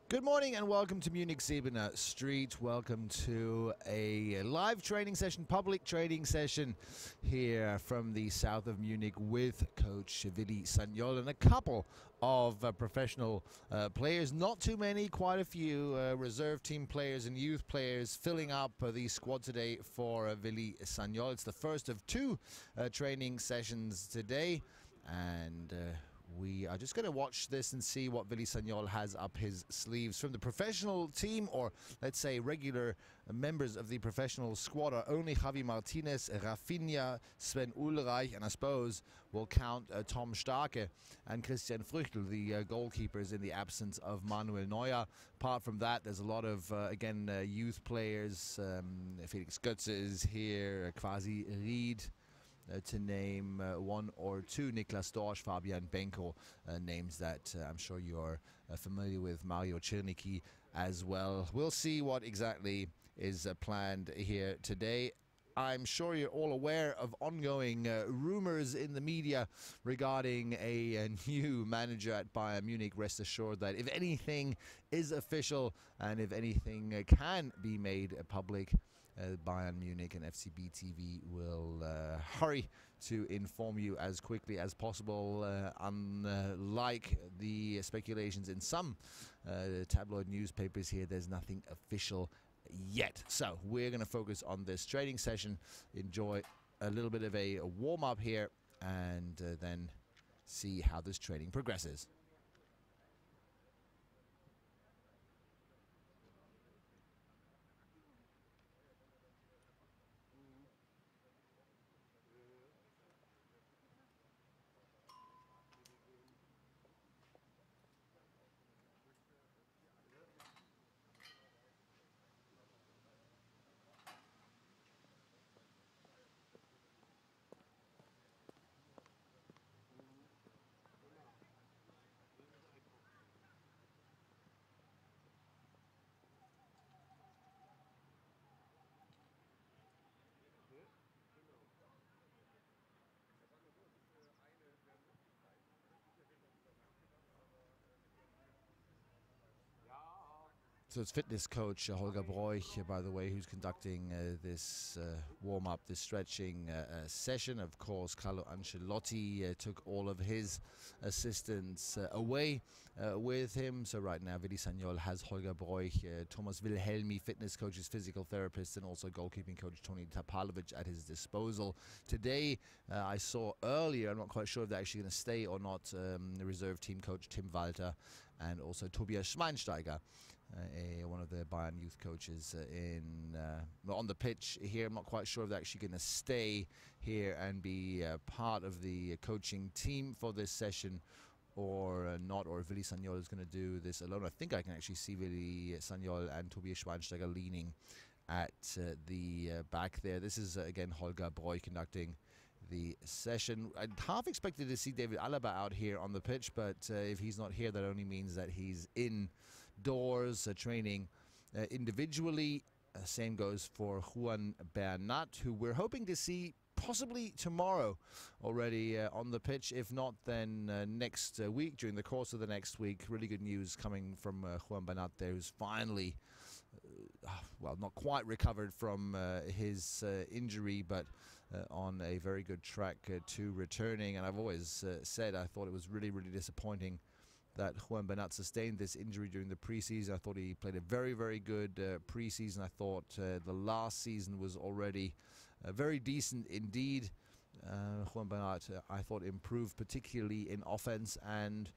Good morning and welcome to Munich Säbener Street. Welcome to a live training session, public training session here from the south of Munich with Coach Willi Sagnol and a couple of professional players. Not too many, quite a few reserve team players and youth players filling up the squad today for Willi Sagnol. It's the first of two training sessions today, and we are just going to watch this and see what Willi Sagnol has up his sleeves. From the professional team, or let's say regular members of the professional squad, are only Javi Martinez, Rafinha, Sven Ulreich, and I suppose we'll count Tom Starke and Christian Früchtl, the goalkeepers, in the absence of Manuel Neuer. Apart from that, there's a lot of, again, youth players. Felix Götze is here, Quasi Ried, to name one or two. Niklas Dorsch, Fabian Benko, names that I'm sure you're familiar with. Mario Czernicki as well. We'll see what exactly is planned here today. I'm sure you're all aware of ongoing rumors in the media regarding a new manager at Bayern Munich. Rest assured that if anything is official and if anything can be made public, Bayern Munich and FCB TV will hurry to inform you as quickly as possible. Unlike the speculations in some tabloid newspapers here, there's nothing official yet. So we're going to focus on this training session, enjoy a little bit of a warm-up here, and then see how this training progresses. So it's fitness coach Holger Broich, by the way, who's conducting this warm-up, this stretching session. Of course, Carlo Ancelotti took all of his assistants away with him. So right now, Willi Sagnol has Holger Broich, Thomas Wilhelmi, fitness coach, his physical therapist, and also goalkeeping coach Toni Tapalovic at his disposal. Today, I saw earlier, I'm not quite sure if they're actually going to stay or not, the reserve team coach Tim Walter and also Tobias Schweinsteiger, one of the Bayern youth coaches on the pitch here. I'm not quite sure if they're actually going to stay here and be part of the coaching team for this session or not, or if Willi Sagnol is going to do this alone. I think I can actually see Willi Sagnol and Tobias Schweinsteiger leaning at the back there. This is, again, Holger Broich conducting the session. I'd half expected to see David Alaba out here on the pitch, but if he's not here, that only means that he's indoors training individually. Same goes for Juan Bernat, who we're hoping to see possibly tomorrow already on the pitch. If not, then next week, during the course of the next week. Really good news coming from Juan Bernat there, who's finally well, not quite recovered from his injury, but on a very good track to returning. And I've always said I thought it was really, really disappointing that Juan Bernat sustained this injury during the preseason. I thought he played a very, very good preseason. I thought the last season was already very decent indeed. Juan Bernat, I thought, improved particularly in offense, and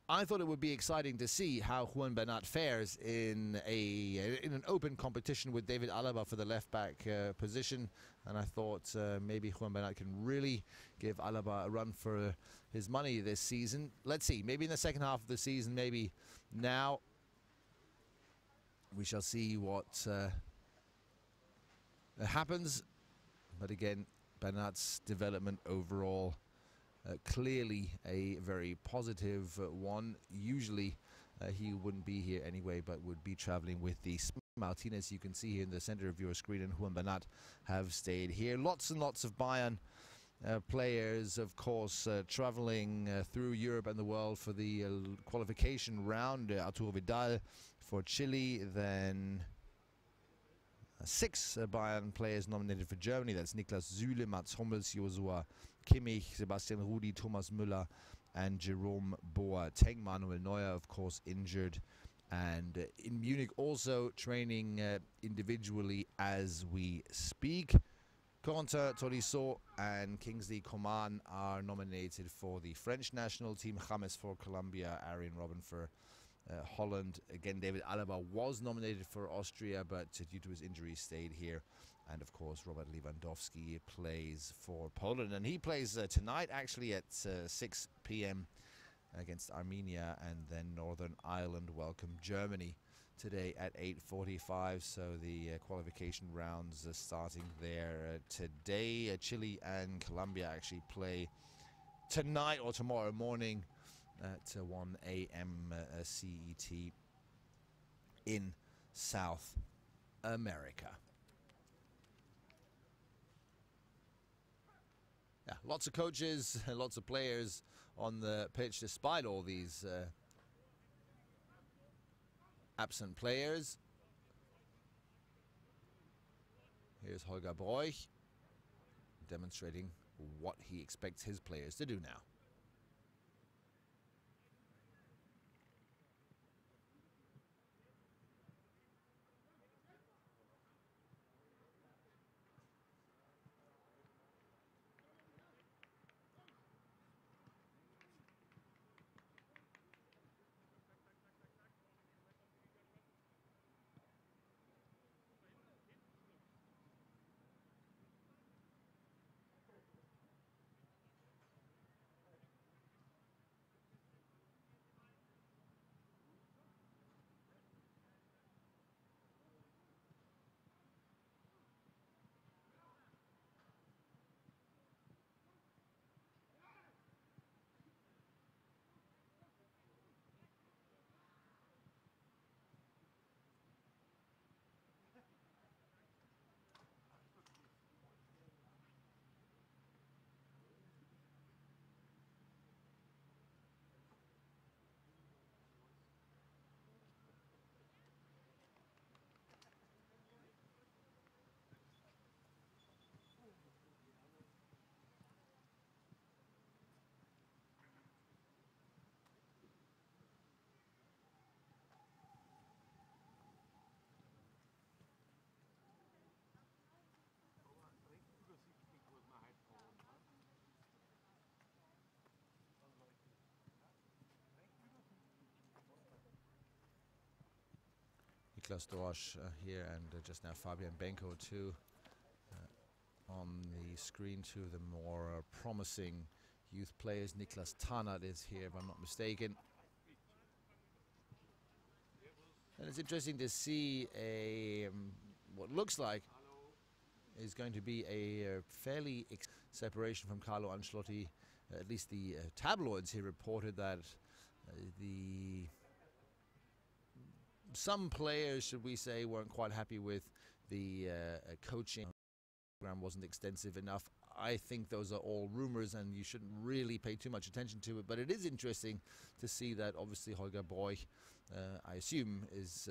I thought it would be exciting to see how Juan Bernat fares in an open competition with David Alaba for the left-back position. And I thought maybe Juan Bernat can really give Alaba a run for his money this season. Let's see, maybe in the second half of the season, maybe now. We shall see what happens. But again, Bernat's development overall, clearly a very positive one. Usually he wouldn't be here anyway, but would be traveling with the Martinez, you can see here in the center of your screen, and Juan Bernat have stayed here. Lots and lots of Bayern players, of course, traveling through Europe and the world for the qualification round. Arturo Vidal for Chile, then 6 Bayern players nominated for Germany. That's Niklas Süle, Mats Hummels, Joshua Kimmich, Sebastian Rudi, Thomas Müller, and Jerome Boateng. Manuel Neuer, of course, injured. And in Munich, also training individually as we speak. Corentin Tolisso and Kingsley Coman are nominated for the French national team. James for Colombia, Arjen Robben for Holland. Again, David Alaba was nominated for Austria, but due to his injury stayed here. And of course, Robert Lewandowski plays for Poland, and he plays tonight actually at 6 p.m. against Armenia, and then Northern Ireland welcome Germany today at 8:45. So the qualification rounds are starting there today. Chile and Colombia actually play tonight or tomorrow morning at 1 a.m. CET in South America. Yeah, lots of coaches, lots of players on the pitch despite all these absent players. Here's Holger Broich demonstrating what he expects his players to do now. Niklas Dorsch here, and just now Fabian Benko too on the screen. Two of the more promising youth players. Niklas Tarnat is here, if I'm not mistaken. And it's interesting to see a what looks like is going to be a fairly separation from Carlo Ancelotti. At least the tabloids here reported that some players, should we say, weren't quite happy with the coaching program wasn't extensive enough. I think those are all rumors, and you shouldn't really pay too much attention to it. But it is interesting to see that obviously Holger Broich, I assume, is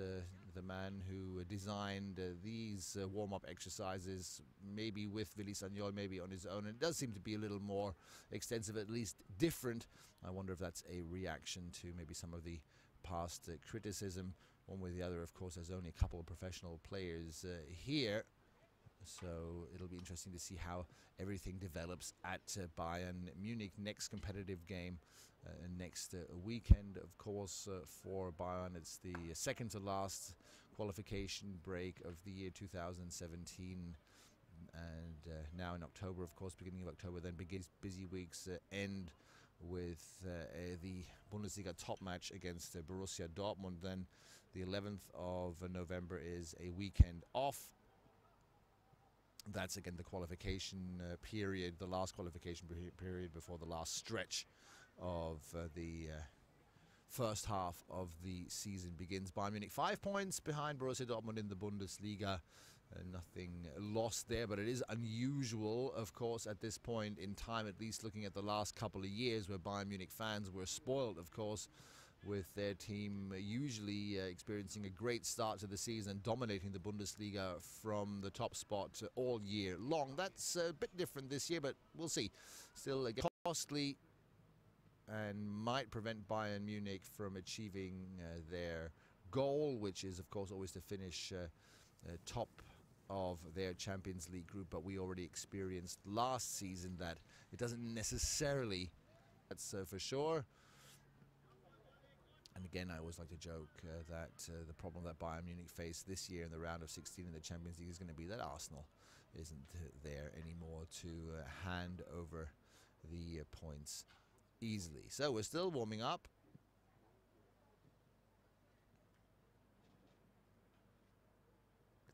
the man who designed these warm-up exercises, maybe with Willy Sagnol, maybe on his own. And it does seem to be a little more extensive, at least different. I wonder if that's a reaction to maybe some of the past criticism. One way or the other, of course, there's only a couple of professional players here. So it'll be interesting to see how everything develops at Bayern Munich. Next competitive game next weekend, of course, for Bayern. It's the second to last qualification break of the year 2017. And now in October, of course, beginning of October, then begins busy weeks end with the Bundesliga top match against Borussia Dortmund. Then the 11th of November is a weekend off. That's again the qualification period, the last qualification period before the last stretch of the first half of the season begins. Bayern Munich 5 points behind Borussia Dortmund in the Bundesliga. Nothing lost there, but it is unusual, of course, at this point in time, at least looking at the last couple of years, where Bayern Munich fans were spoiled, of course, with their team usually experiencing a great start to the season and dominating the Bundesliga from the top spot all year long. That's a bit different this year, but we'll see. Still costly and might prevent Bayern Munich from achieving their goal, which is, of course, always to finish top of their Champions League group. But we already experienced last season that it doesn't necessarily, that's for sure. And again, I always like to joke that the problem that Bayern Munich faced this year in the round of 16 in the Champions League is going to be that Arsenal isn't there anymore to hand over the points easily. So we're still warming up.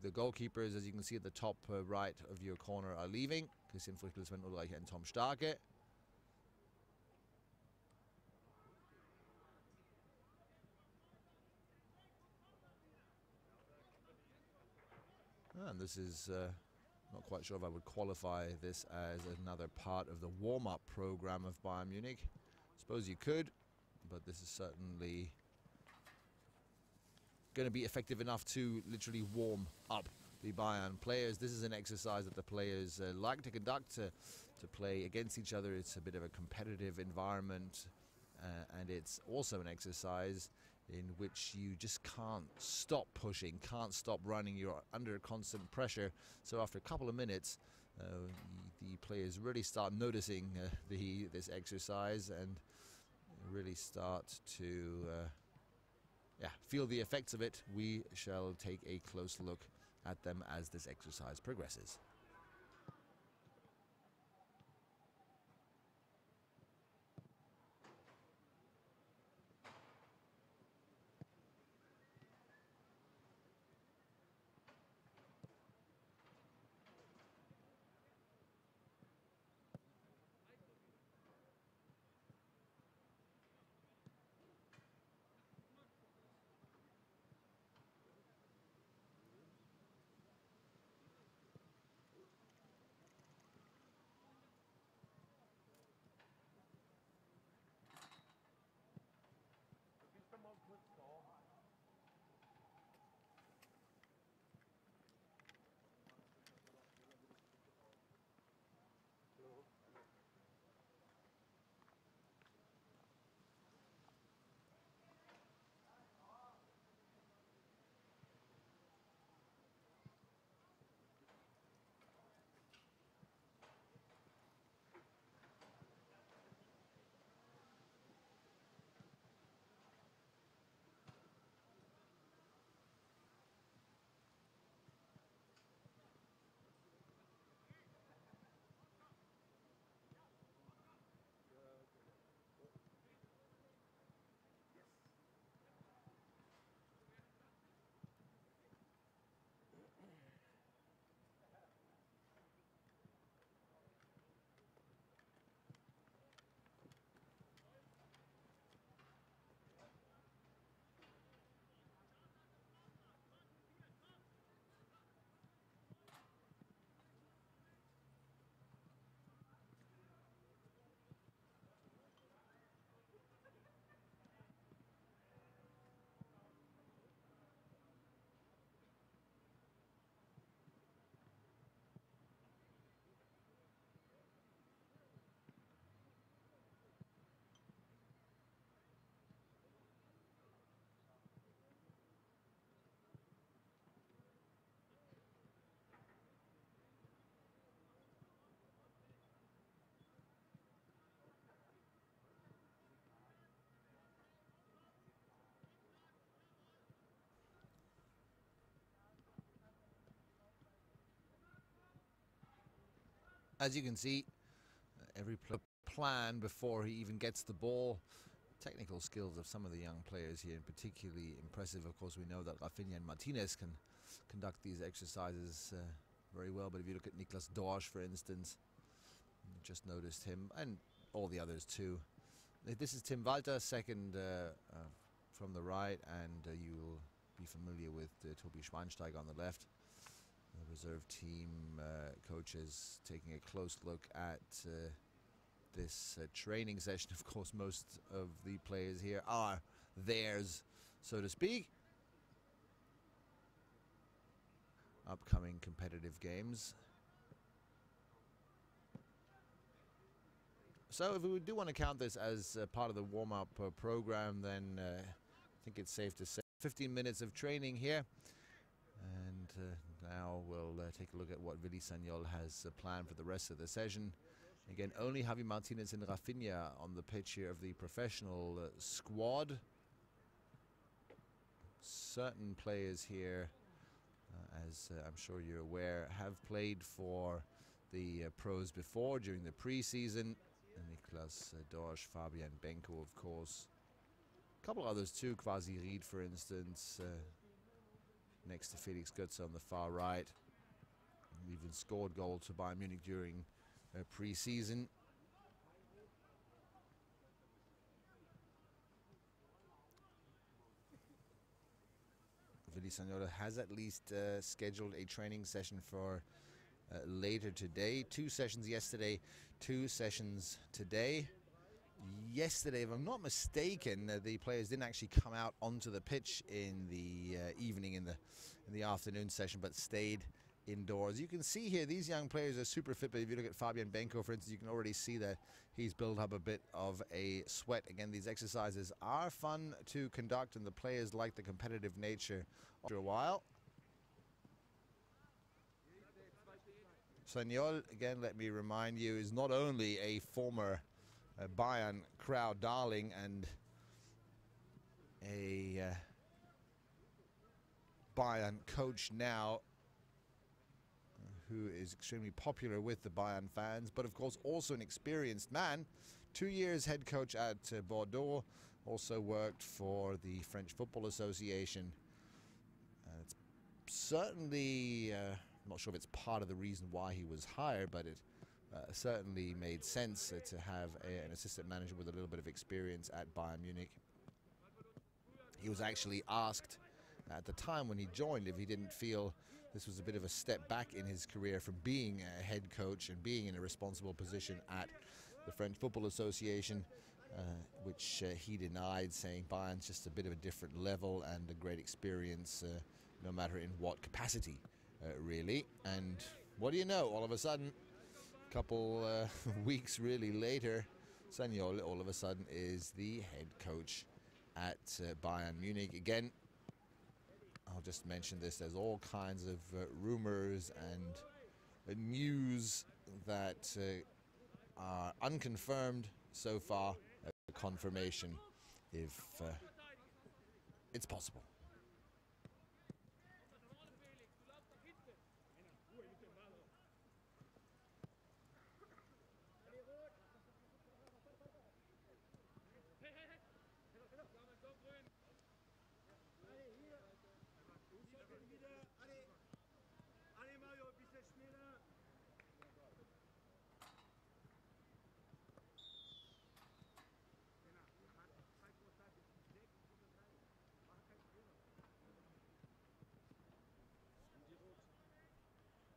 The goalkeepers, as you can see at the top right of your corner, are leaving. Christian Früchtel, Sven Ulreich and Tom Starke. And this is, not quite sure if I would qualify this as another part of the warm-up program of Bayern Munich. Suppose you could, but this is certainly going to be effective enough to literally warm up the Bayern players. This is an exercise that the players like to conduct, to play against each other. It's a bit of a competitive environment, and it's also an exercise in which you just can't stop pushing, can't stop running. You're under constant pressure. So after a couple of minutes, the players really start noticing this exercise and really start to feel the effects of it. We shall take a close look at them as this exercise progresses. As you can see, every plan before he even gets the ball. Technical skills of some of the young players here, particularly impressive. Of course, we know that Rafinha and Martinez can conduct these exercises very well. But if you look at Niklas Dorsch, for instance, just noticed him, and all the others too. This is Tim Walter, second from the right, and you'll be familiar with Tobi Schweinsteiger on the left. The reserve team coaches taking a close look at this training session. Of course, most of the players here are theirs, so to speak. Upcoming competitive games. So if we do want to count this as part of the warm-up program, then I think it's safe to say 15 minutes of training here. And now we'll take a look at what Willy Sagnol has planned for the rest of the session. Again, only Javi Martinez and Rafinha on the pitch here of the professional squad. Certain players here, as I'm sure you're aware, have played for the pros before during the pre-season. Niklas Dorsch, Fabian Benko, of course. A couple others too, Quasi Ried, for instance, next to Felix Götze on the far right. Even scored goals for Bayern Munich during pre-season. Willy Sagnol has at least scheduled a training session for later today. 2 sessions yesterday, 2 sessions today. Yesterday, if I'm not mistaken, the players didn't actually come out onto the pitch in the evening, in the afternoon session, but stayed indoors. You can see here these young players are super fit, but if you look at Fabian Benko, for instance, you can already see that he's built up a bit of a sweat. Again, these exercises are fun to conduct, and the players like the competitive nature after a while. Sagnol, again, let me remind you, is not only a former Bayern crowd darling and a Bayern coach now, who is extremely popular with the Bayern fans, but of course also an experienced man. 2 years head coach at Bordeaux, also worked for the French Football Association. It's certainly, I'm not sure if it's part of the reason why he was hired, but it certainly made sense to have an assistant manager with a little bit of experience at Bayern Munich. He was actually asked at the time when he joined if he didn't feel this was a bit of a step back in his career from being a head coach and being in a responsible position at the French Football Association, which he denied, saying Bayern's just a bit of a different level and a great experience, no matter in what capacity, really. And what do you know, all of a sudden, a couple weeks really later, Sagnol all of a sudden is the head coach at Bayern Munich. Again, I'll just mention this, there's all kinds of rumors and news that are unconfirmed so far. Confirmation if it's possible.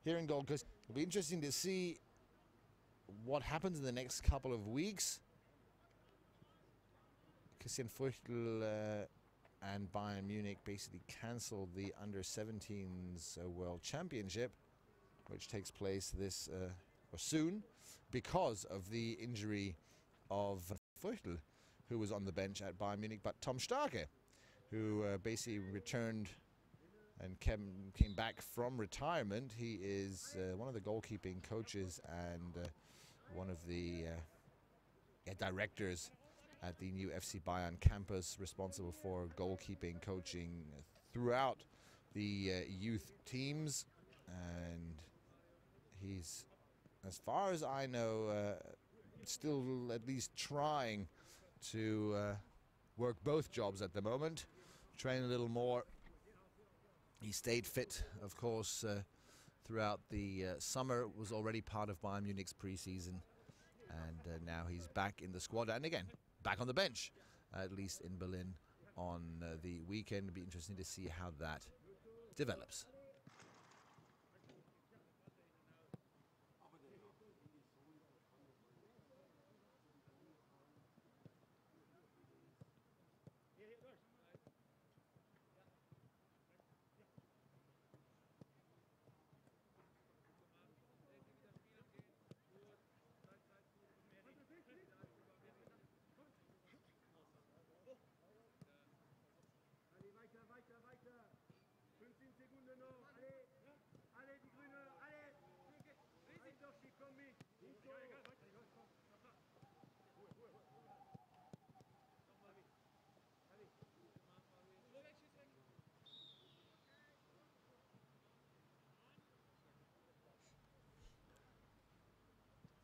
Here in Gold Coast, it'll be interesting to see what happens in the next couple of weeks. Christian Früchtl and Bayern Munich basically cancelled the Under-17s World Championship, which takes place this or soon, because of the injury of Früchtl, who was on the bench at Bayern Munich, but Tom Starke, who basically returned and came back from retirement. He is one of the goalkeeping coaches and one of the directors at the new FC Bayern campus, responsible for goalkeeping coaching throughout the youth teams. And he's, as far as I know, still at least trying to work both jobs at the moment, train a little more. He stayed fit, of course, throughout the summer, was already part of Bayern Munich's pre-season, and now he's back in the squad, and again, back on the bench, at least in Berlin on the weekend. It'll be interesting to see how that develops.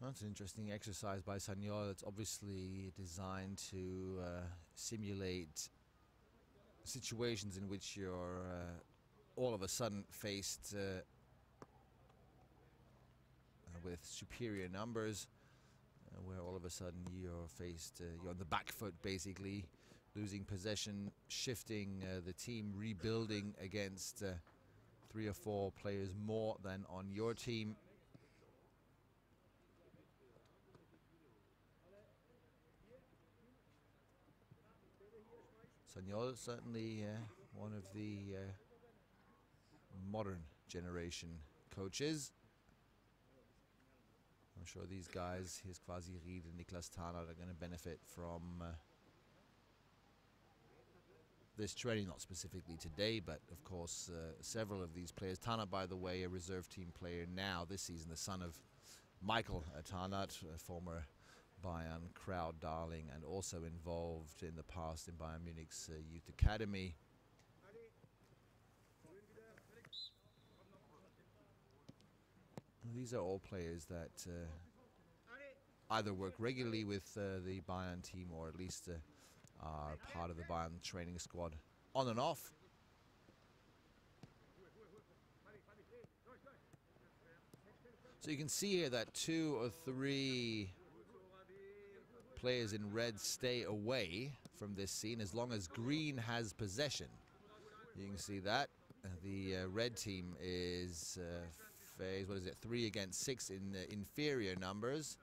That's an interesting exercise by Sagnol. It's obviously designed to simulate situations in which you're all of a sudden faced with superior numbers, where all of a sudden you're faced, you're on the back foot basically, losing possession, shifting the team, rebuilding against 3 or 4 players more than on your team. Sagnol, certainly one of the modern generation coaches. I'm sure these guys, here's Quasi Ried and Niklas Tarnaert, are going to benefit from this training, not specifically today, but of course several of these players. Tarnaert, by the way, a reserve team player now this season, the son of Michael Tarnaert, a former Bayern crowd darling, and also involved in the past in Bayern Munich's youth academy. These are all players that either work regularly with the Bayern team, or at least are part of the Bayern training squad on and off. So you can see here that 2 or 3 players in red stay away from this scene as long as green has possession. You can see that the red team is phase, what is it, 3 against 6 in inferior numbers.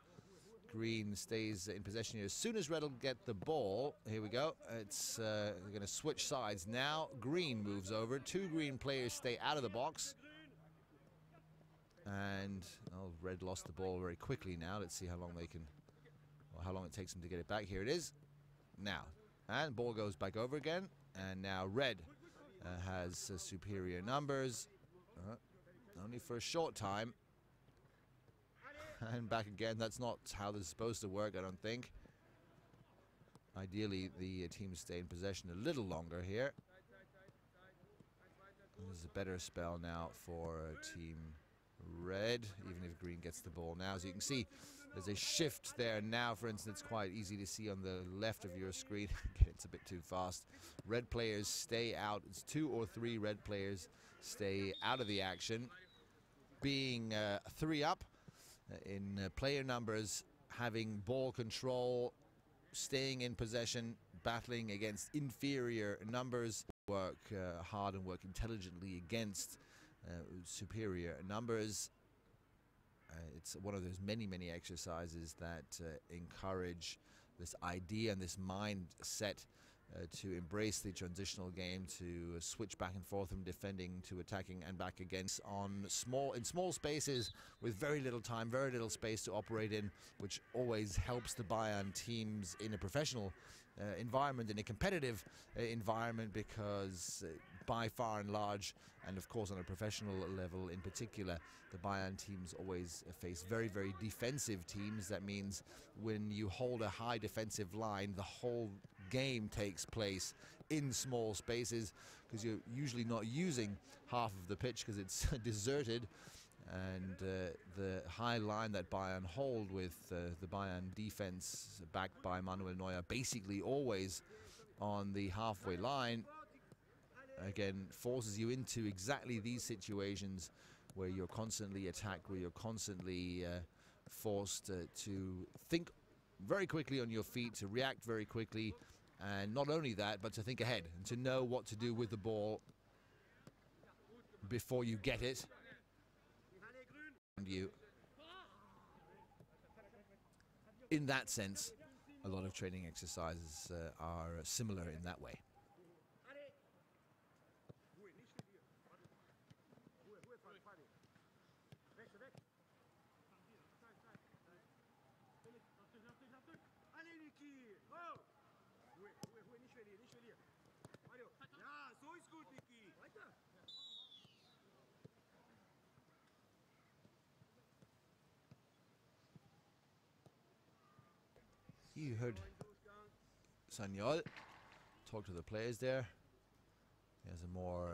Green stays in possession here. As soon as red will get the ball, here we go, it's going to switch sides now. Green moves over, 2 green players stay out of the box, and red lost the ball very quickly now. Let's see how long they can, or how long it takes them to get it back. Here it is now, and ball goes back over again, and now red has superior numbers, only for a short time. And back again. That's not how this is supposed to work, I don't think. Ideally, the teams stay in possession a little longer here. This is a better spell now for Team Red, even if green gets the ball now. As you can see, there's a shift there now. For instance, it's quite easy to see on the left of your screen. It's a bit too fast. Red players stay out. It's 2 or 3 red players stay out of the action. Being 3 up in player numbers, having ball control, staying in possession, battling against inferior numbers, work hard and work intelligently against superior numbers. It's one of those many exercises that encourage this idea and this mindset to embrace the transitional game, to switch back and forth from defending to attacking and back against in small spaces with very little time, very little space to operate in, which always helps the Bayern teams in a professional environment, in a competitive environment, because by far and large, and of course on a professional level in particular, the Bayern teams always face very defensive teams. That means when you hold a high defensive line, the whole game takes place in small spaces, because you're usually not using half of the pitch because it's deserted, and the high line that Bayern hold with the Bayern defense backed by Manuel Neuer basically always on the halfway line, again forces you into exactly these situations where you're constantly attacked, where you're constantly forced to think very quickly on your feet, to react very quickly, and not only that, but to think ahead and to know what to do with the ball before you get it. And in that sense, a lot of training exercises are similar in that way. You heard Sagnol talk to the players there. He has a more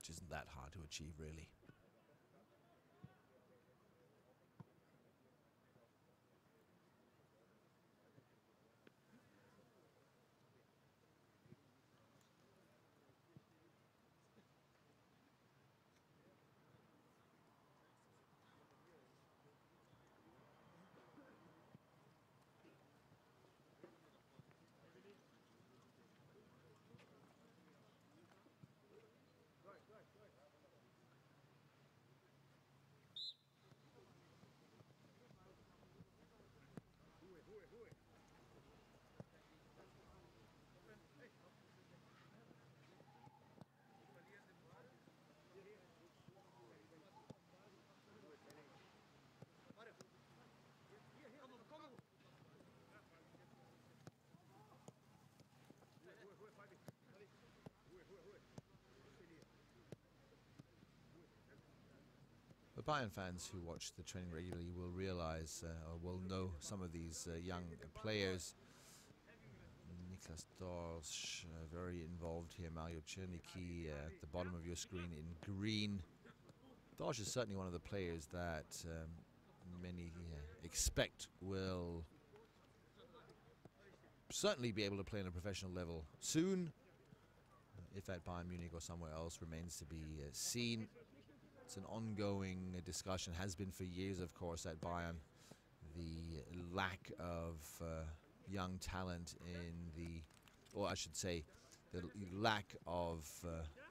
which isn't that hard to achieve, really. The Bayern fans who watch the training regularly will realize or will know some of these young players. Niklas Dorsch, very involved here. Mario Czernicki at the bottom of your screen in green. Dorsch is certainly one of the players that many expect will certainly be able to play on a professional level soon. If at Bayern Munich or somewhere else remains to be seen. It's an ongoing discussion, has been for years, of course, at Bayern. The lack of young talent in the, or I should say, the lack of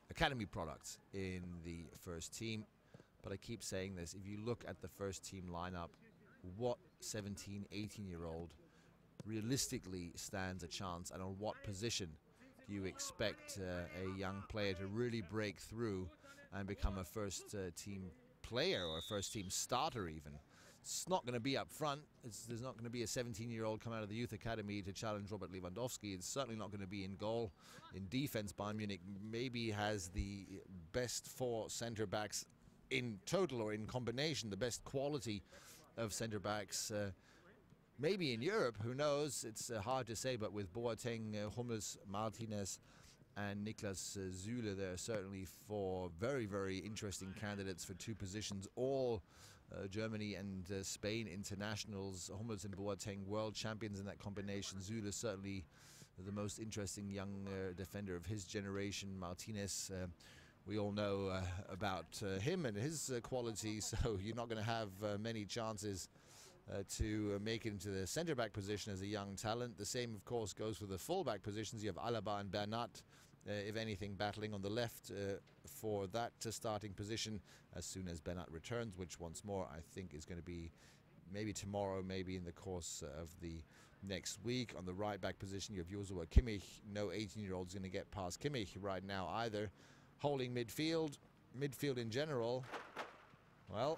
academy products in the first team. But I keep saying this, if you look at the first team lineup, what 17, 18-year-old realistically stands a chance, and on what position do you expect a young player to really break through and become a first team player or a first team starter even? It's not going to be up front. There's not going to be a 17-year-old come out of the youth academy to challenge Robert Lewandowski. It's certainly not going to be in goal. In defense, Bayern Munich maybe has the best 4 center backs in total or in combination, the best quality of center backs maybe in Europe, who knows? It's hard to say, but with Boateng, Hummels, Martinez and Niklas Süle, there are certainly 4 very, very interesting candidates for 2 positions, all Germany and Spain internationals. Hummels and Boateng, world champions in that combination. Süle certainly the most interesting young defender of his generation. Martinez, we all know about him and his quality, so you're not going to have many chances to make it into the centre-back position as a young talent. The same, of course, goes for the full-back positions. You have Alaba and Bernat, if anything, battling on the left for that starting position as soon as Bernat returns, which once more I think is going to be maybe tomorrow, maybe in the course of the next week. On the right-back position, you have Joshua Kimmich. No 18-year-old is going to get past Kimmich right now either. Holding midfield in general, well,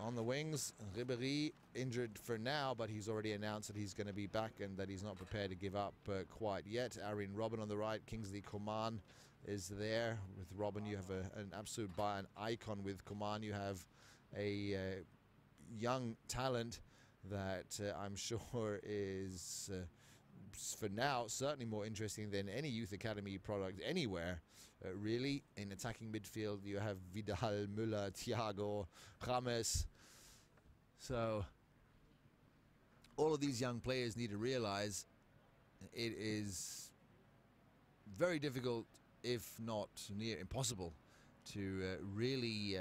on the wings, Ribéry injured for now, but he's already announced that he's going to be back and that he's not prepared to give up quite yet. Arjen Robben on the right, Kingsley Coman is there. With Robben, you have an absolute Bayern icon. With Coman, you have a young talent that I'm sure is, for now, certainly more interesting than any youth academy product anywhere. Really, in attacking midfield, you have Vidal, Müller, Thiago, James. So, all of these young players need to realize it is very difficult, if not near impossible, to really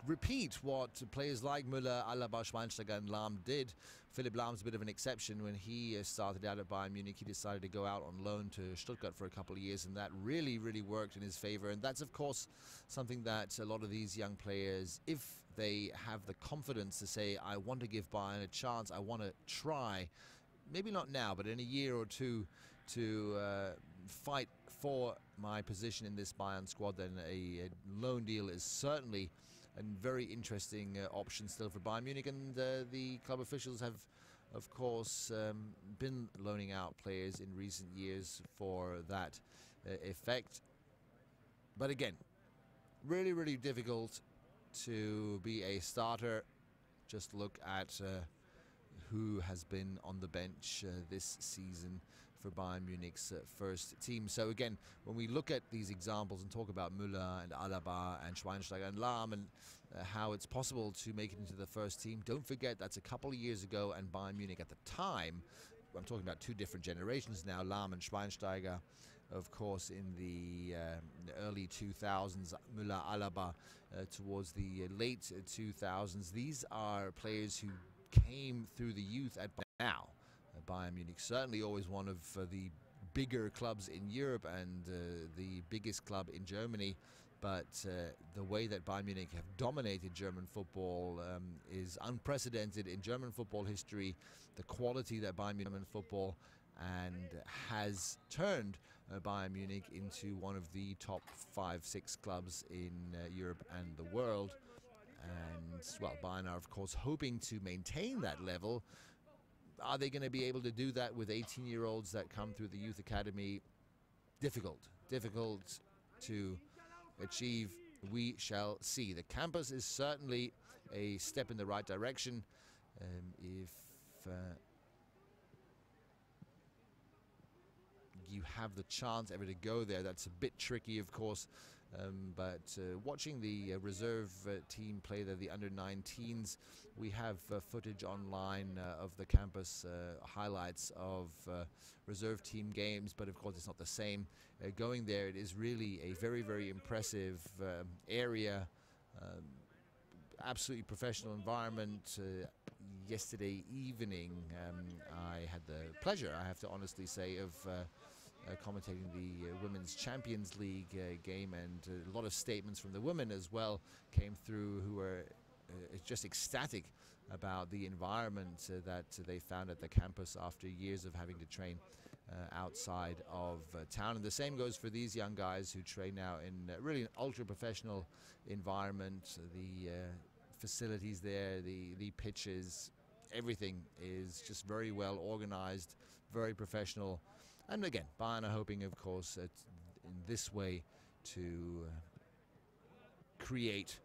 repeat what players like Müller, Alaba, Schweinsteiger and Lahm did. Philipp Lahm's a bit of an exception. When he started out at Bayern Munich, he decided to go out on loan to Stuttgart for a couple of years, and that really, really worked in his favor. And that's, of course, something that a lot of these young players, if they have the confidence to say, I want to give Bayern a chance, I want to try, maybe not now, but in a year or two, to fight for my position in this Bayern squad, then a loan deal is certainly a very interesting option still for Bayern Munich. And the club officials have, of course, been loaning out players in recent years for that effect. But again, really, really difficult to be a starter. Just look at who has been on the bench this season for Bayern Munich's first team. So again, when we look at these examples and talk about Müller and Alaba and Schweinsteiger and Lahm and how it's possible to make it into the first team, don't forget that's a couple of years ago, and Bayern Munich at the time, I'm talking about two different generations now, Lahm and Schweinsteiger, of course, in the early 2000s, Müller, Alaba towards the late 2000s. These are players who came through the youth at now. Bayern Munich certainly always one of the bigger clubs in Europe and the biggest club in Germany, but the way that Bayern Munich have dominated German football is unprecedented in German football history. The quality that Bayern Munich in football and has turned Bayern Munich into one of the top 5-6 clubs in Europe and the world. And well, Bayern are of course hoping to maintain that level. Are they going to be able to do that with 18-year-olds that come through the youth academy? Difficult to achieve. We shall see. The campus is certainly a step in the right direction. If you have the chance ever to go there, that's a bit tricky, of course. But watching the reserve team play there, the under-19s, we have footage online of the campus, highlights of reserve team games, but of course it's not the same. Going there, it is really a very, very impressive area, absolutely professional environment. Yesterday evening, I had the pleasure, I have to honestly say, of commentating the Women's Champions League game, and a lot of statements from the women as well came through, who were just ecstatic about the environment that they found at the campus after years of having to train outside of town. And the same goes for these young guys who train now in really an ultra-professional environment. The facilities there, the pitches, everything is just very well organized, very professional. And again, Bayern are hoping, of course, in this way to create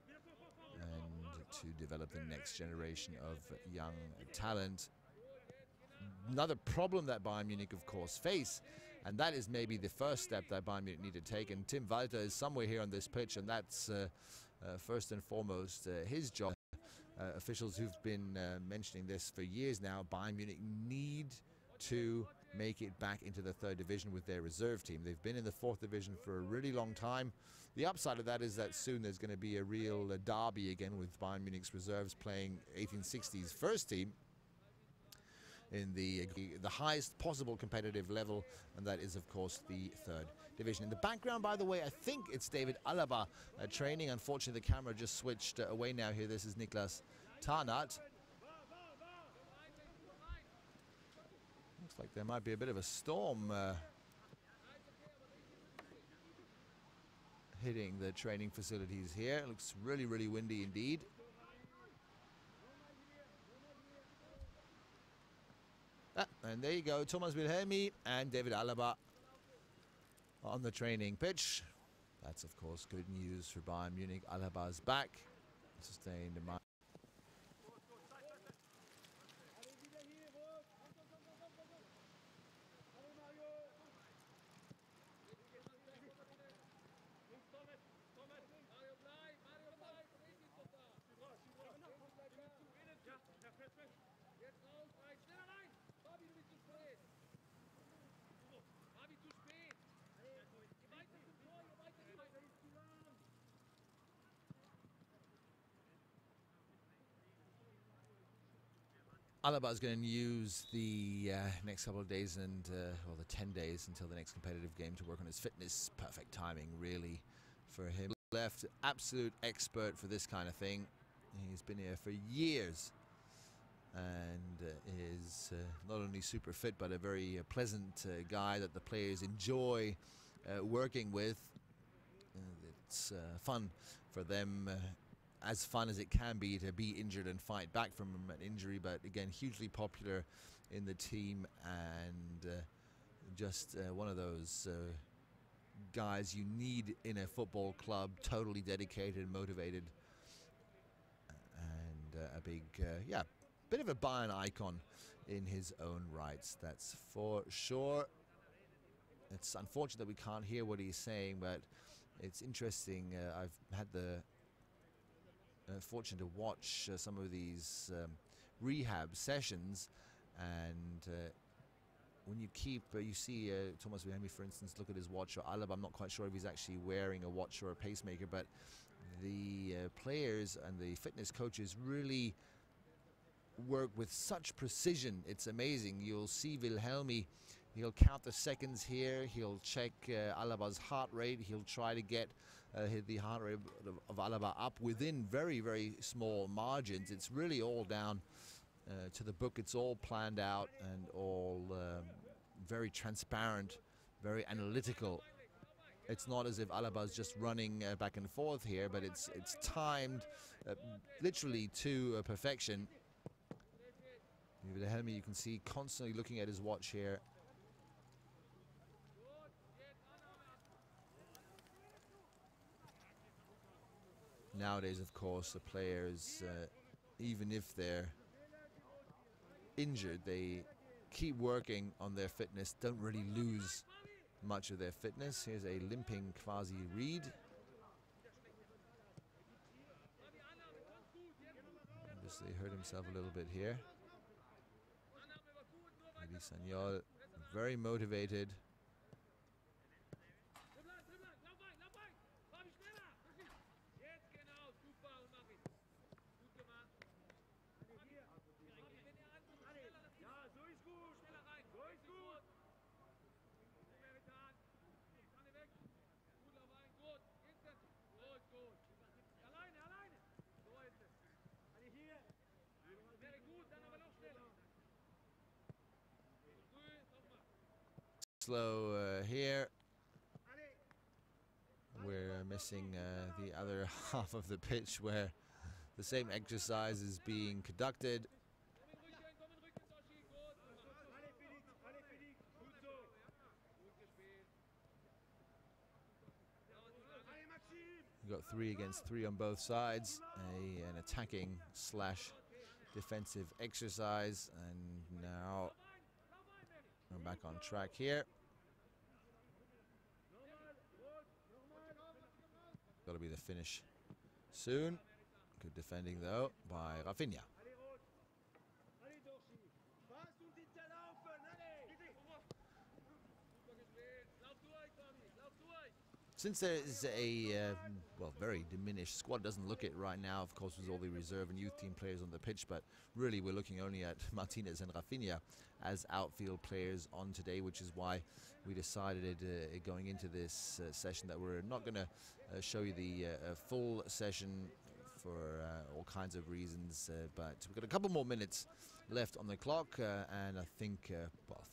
and to develop the next generation of young talent. Another problem that Bayern Munich, of course, face, and that is maybe the first step that Bayern Munich need to take, and Tim Walter is somewhere here on this pitch, and that's first and foremost his job. Officials who've been mentioning this for years now, Bayern Munich need to make it back into the third division with their reserve team. They've been in the fourth division for a really long time. The upside of that is that soon there's going to be a real derby again with Bayern Munich's reserves playing 1860s first team in the highest possible competitive level, and that is of course the third division. In the background, by the way, I think it's David Alaba training. Unfortunately, the camera just switched away now here. This is Niklas Tarnat. Looks like there might be a bit of a storm hitting the training facilities here. It looks really, really windy indeed. And there you go, Thomas Wilhelmi and David Alaba on the training pitch. That's, of course, good news for Bayern Munich. Alaba's back, sustained in mind. Alaba is going to use the next couple of days and, well, the 10 days until the next competitive game to work on his fitness. Perfect timing, really, for him. Left, absolute expert for this kind of thing. He's been here for years and is not only super fit, but a very pleasant guy that the players enjoy working with. It's fun for them. As fun as it can be to be injured and fight back from an injury, but again, hugely popular in the team, and just one of those guys you need in a football club, totally dedicated, motivated, and a big bit of a Bayern icon in his own rights, that's for sure. It's unfortunate that we can't hear what he's saying, but it's interesting. I've had the fortune to watch some of these rehab sessions, and when you see Thomas Wilhelmi, for instance, look at his watch, or Alaba, I'm not quite sure if he's actually wearing a watch or a pacemaker, but the players and the fitness coaches really work with such precision. It's amazing. You'll see Wilhelmi, he'll count the seconds here, he'll check Alaba's heart rate, he'll try to get the heart rate of Alaba up within very, very small margins. It's really all down to the book. It's all planned out and all very transparent, very analytical. It's not as if Alaba's just running back and forth here, but it's timed literally to perfection. Wilhelmi, you can see, constantly looking at his watch here. Nowadays, of course, the players, even if they're injured, they keep working on their fitness, don't really lose much of their fitness. Here's a limping Quasi Reed. Obviously hurt himself a little bit here. Sagnol, very motivated. Slow here. We're missing the other half of the pitch where the same exercise is being conducted. We've got 3 against 3 on both sides, an attacking slash defensive exercise, and now we're back on track here. Got to be the finish soon. Good defending though by Rafinha. Since there is a very diminished squad, doesn't look it right now, of course, with all the reserve and youth team players on the pitch, but really we're looking only at Martinez and Rafinha as outfield players on today, which is why we decided going into this session that we're not going to show you the full session for all kinds of reasons, but we've got a couple more minutes left on the clock, and I think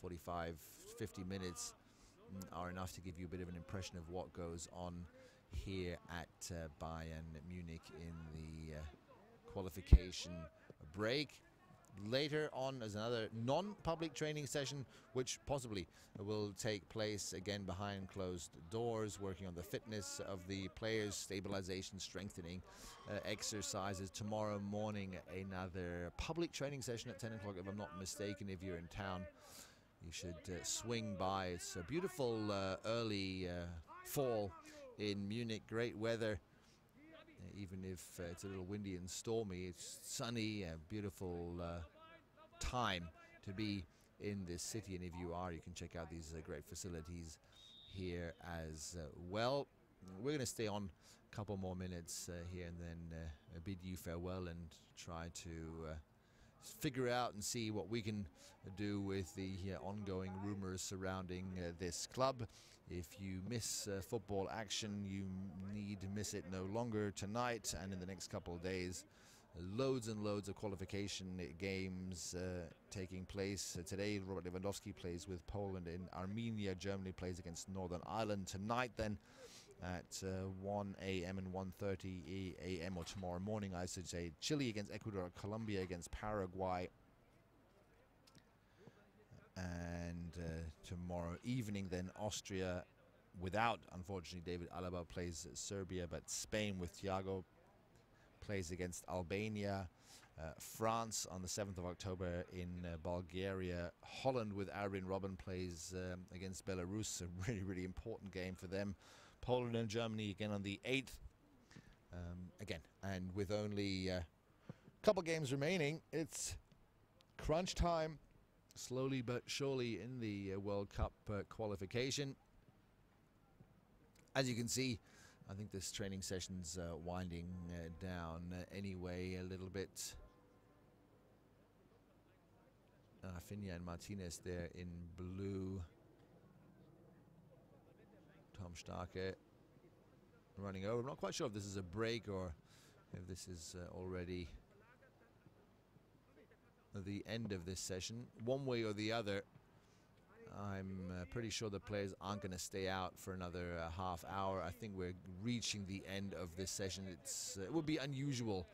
45, 50 minutes are enough to give you a bit of an impression of what goes on here at Bayern Munich in the qualification break. Later on, as another non-public training session, which possibly will take place again behind closed doors, working on the fitness of the players, stabilization, strengthening exercises. Tomorrow morning, another public training session at 10 o'clock, if I'm not mistaken. If you're in town, you should swing by. It's a beautiful early fall in Munich, great weather. Even if it's a little windy and stormy, it's sunny, a beautiful time to be in this city. And if you are, you can check out these great facilities here as well. We're going to stay on a couple more minutes here and then bid you farewell and try to figure out and see what we can do with the ongoing rumors surrounding this club. If you miss football action, you need to miss it no longer tonight and in the next couple of days. Loads and loads of qualification games taking place. Today, Robert Lewandowski plays with Poland in Armenia. Germany plays against Northern Ireland. Tonight, then, at 1 a.m. and 1:30 a.m. or tomorrow morning, I should say, Chile against Ecuador, Colombia against Paraguay. And tomorrow evening, then, Austria, without, unfortunately, David Alaba, plays Serbia, but Spain with Thiago plays against Albania. France on the 7th of October in Bulgaria. Holland with Arjen Robben plays against Belarus, a really, really important game for them. Poland and Germany again on the 8th. Again, and with only a couple games remaining, it's crunch time, slowly but surely in the World Cup qualification. As you can see, I think this training session's winding down anyway a little bit. Finja and Martinez there in blue. Tom Starke running over. I'm not quite sure if this is a break or if this is already the end of this session. One way or the other, I'm pretty sure the players aren't going to stay out for another half hour. I think we're reaching the end of this session. It would be unusual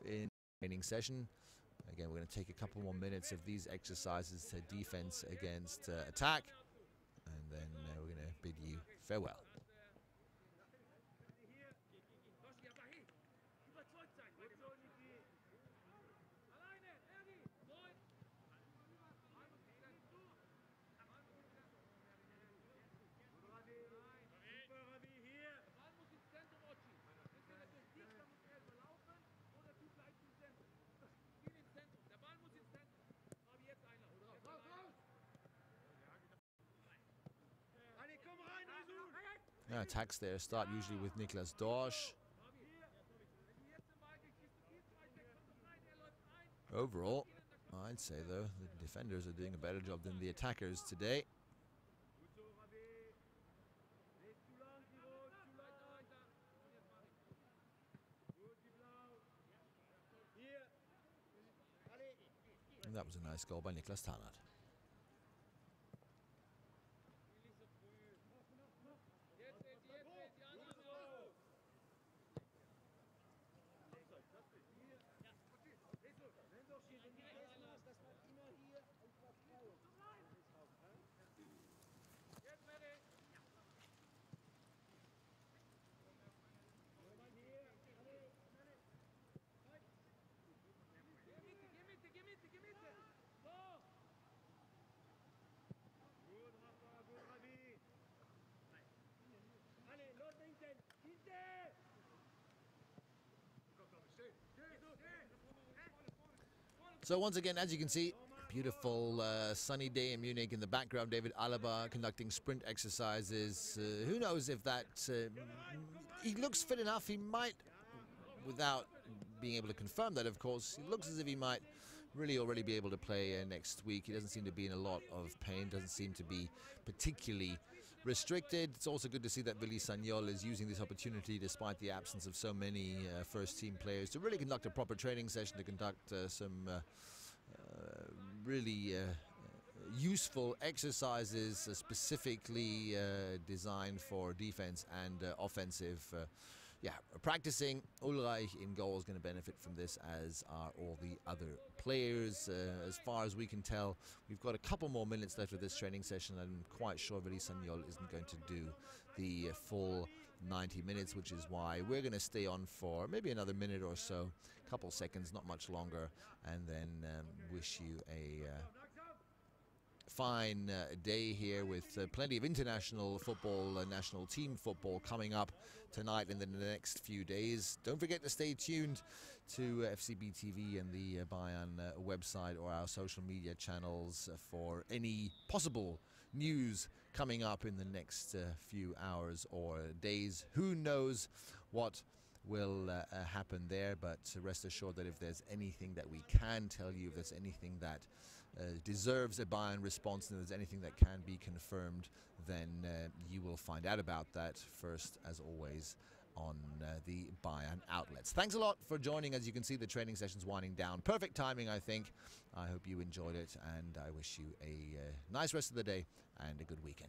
in the training session. Again, we're going to take a couple more minutes of these exercises to defense against attack, and then we're going to bid you farewell. Attacks there start usually with Niklas Dorsch. Overall, I'd say though, the defenders are doing a better job than the attackers today. And that was a nice goal by Niklas Tarnat. So once again, as you can see, beautiful sunny day in Munich. In the background, David Alaba conducting sprint exercises. Who knows if that... he looks fit enough. He might, without being able to confirm that, of course, he looks as if he might really already be able to play next week. He doesn't seem to be in a lot of pain, doesn't seem to be particularly restricted. It's also good to see that Willy Sagnol is using this opportunity, despite the absence of so many first-team players, to really conduct a proper training session, to conduct some really useful exercises specifically designed for defense and offensive practicing. Ulreich in goal is going to benefit from this, as are all the other players. As far as we can tell, we've got a couple more minutes left of this training session. I'm quite sure Willy Sagnol isn't going to do the full 90 minutes, which is why we're going to stay on for maybe another minute or so, a couple seconds, not much longer, and then wish you a fine day here with plenty of international football, national team football coming up tonight and in the next few days. Don't forget to stay tuned to FCB TV and the Bayern website or our social media channels for any possible news coming up in the next few hours or days. Who knows what will happen there, but rest assured that if there's anything that we can tell you, if there's anything that deserves a Bayern response, and if there's anything that can be confirmed, then you will find out about that first, as always, on the Bayern outlets. Thanks a lot for joining. As you can see, the training session's winding down. Perfect timing, I think. I hope you enjoyed it, and I wish you a nice rest of the day and a good weekend.